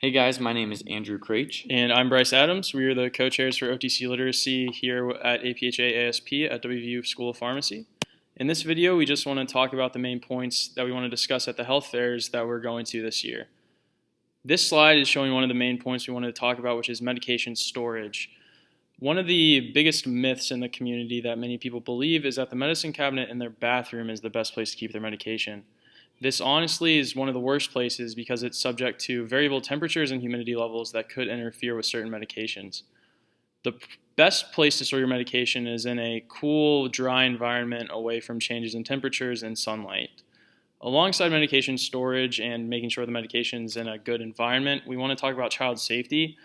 Hey guys, my name is Andrew Craich. And I'm Bryce Adams. We are the co-chairs for OTC Literacy here at APhA-ASP at WVU School of Pharmacy. In this video, we just want to talk about the main points that we want to discuss at the health fairs that we're going to this year. This slide is showing one of the main points we wanted to talk about, which is medication storage. One of the biggest myths in the community that many people believe is that the medicine cabinet in their bathroom is the best place to keep their medication. This honestly is one of the worst places because it's subject to variable temperatures and humidity levels that could interfere with certain medications. The best place to store your medication is in a cool, dry environment away from changes in temperatures and sunlight. Alongside medication storage and making sure the medication is in a good environment, we want to talk about child safety,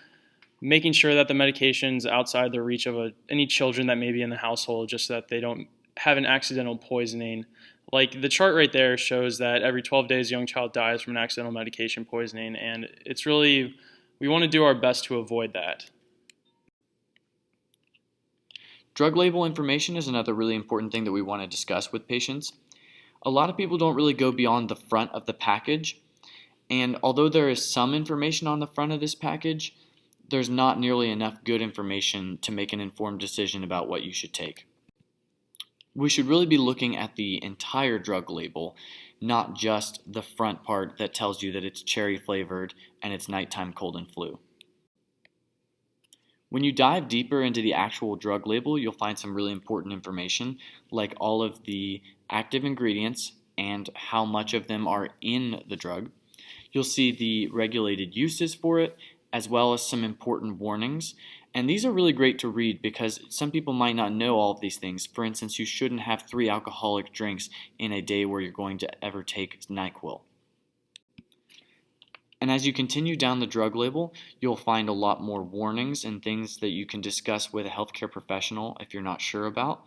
making sure that the medication's outside the reach of any children that may be in the household, just so that they don't have an accidental poisoning. Like the chart right there shows that every 12 days a young child dies from an accidental medication poisoning, and we want to do our best to avoid that. Drug label information is another really important thing that we want to discuss with patients. A lot of people don't really go beyond the front of the package, and although there is some information on the front of this package, there's not nearly enough good information to make an informed decision about what you should take. We should really be looking at the entire drug label, not just the front part that tells you that it's cherry flavored and it's nighttime cold and flu. When you dive deeper into the actual drug label, you'll find some really important information, like all of the active ingredients and how much of them are in the drug. You'll see the regulated uses for it, as well as some important warnings. And these are really great to read because some people might not know all of these things. For instance, you shouldn't have 3 alcoholic drinks in a day where you're going to ever take NyQuil. And as you continue down the drug label, you'll find a lot more warnings and things that you can discuss with a healthcare professional if you're not sure about,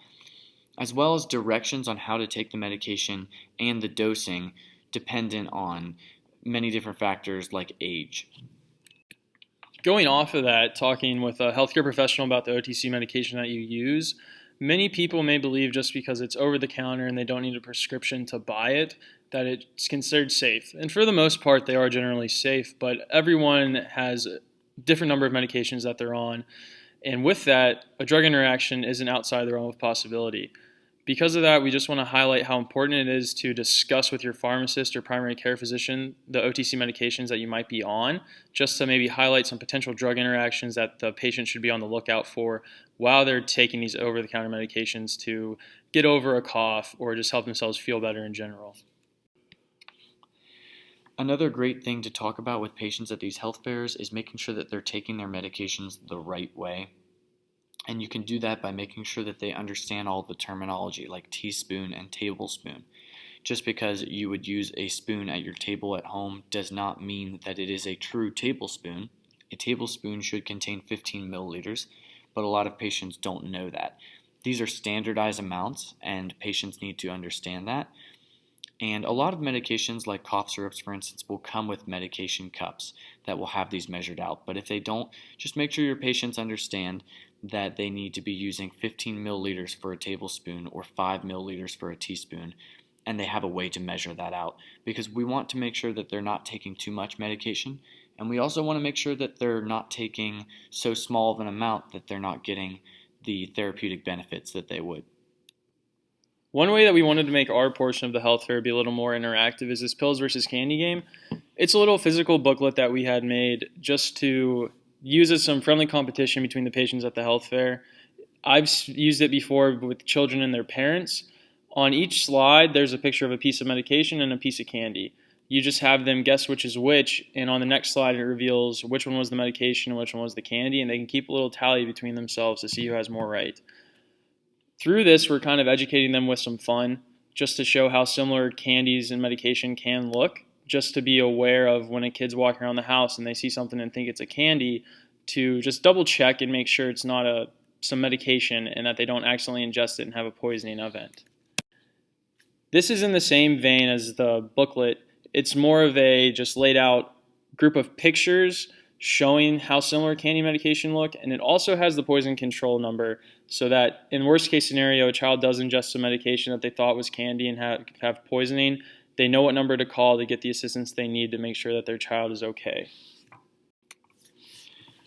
as well as directions on how to take the medication and the dosing dependent on many different factors like age. Going off of that, talking with a healthcare professional about the OTC medication that you use, many people may believe just because it's over the counter and they don't need a prescription to buy it, that it's considered safe. And for the most part, they are generally safe, but everyone has a different number of medications that they're on. And with that, a drug interaction isn't outside the realm of possibility. Because of that, we just want to highlight how important it is to discuss with your pharmacist or primary care physician the OTC medications that you might be on, just to maybe highlight some potential drug interactions that the patient should be on the lookout for while they're taking these over-the-counter medications to get over a cough or just help themselves feel better in general. Another great thing to talk about with patients at these health fairs is making sure that they're taking their medications the right way. And you can do that by making sure that they understand all the terminology like teaspoon and tablespoon. Just because you would use a spoon at your table at home does not mean that it is a true tablespoon. A tablespoon should contain 15 milliliters, but a lot of patients don't know that. These are standardized amounts, and patients need to understand that. And a lot of medications like cough syrups, for instance, will come with medication cups that will have these measured out. But if they don't, just make sure your patients understand that they need to be using 15 milliliters for a tablespoon or 5 milliliters for a teaspoon, and they have a way to measure that out, because we want to make sure that they're not taking too much medication, and we also want to make sure that they're not taking so small of an amount that they're not getting the therapeutic benefits that they would. One way that we wanted to make our portion of the health fair be a little more interactive is this pills versus candy game. It's a little physical booklet that we had made just to use as some friendly competition between the patients at the health fair. I've used it before with children and their parents. On each slide, there's a picture of a piece of medication and a piece of candy. You just have them guess which is which, and on the next slide it reveals which one was the medication and which one was the candy, and they can keep a little tally between themselves to see who has more right. Through this, we're kind of educating them with some fun, just to show how similar candies and medication can look, just to be aware of when a kid's walking around the house and they see something and think it's a candy, to just double check and make sure it's not some medication and that they don't accidentally ingest it and have a poisoning event. This is in the same vein as the booklet. It's more of a just laid out group of pictures showing how similar candy and medication look, and it also has the poison control number so that in worst case scenario a child does ingest some medication that they thought was candy and have poisoning, they know what number to call to get the assistance they need to make sure that their child is okay.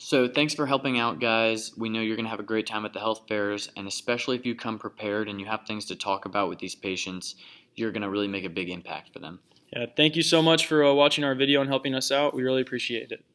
So thanks for helping out, guys. We know you're going to have a great time at the health fairs, and especially if you come prepared and you have things to talk about with these patients, you're going to really make a big impact for them. Yeah, thank you so much for watching our video and helping us out. We really appreciate it.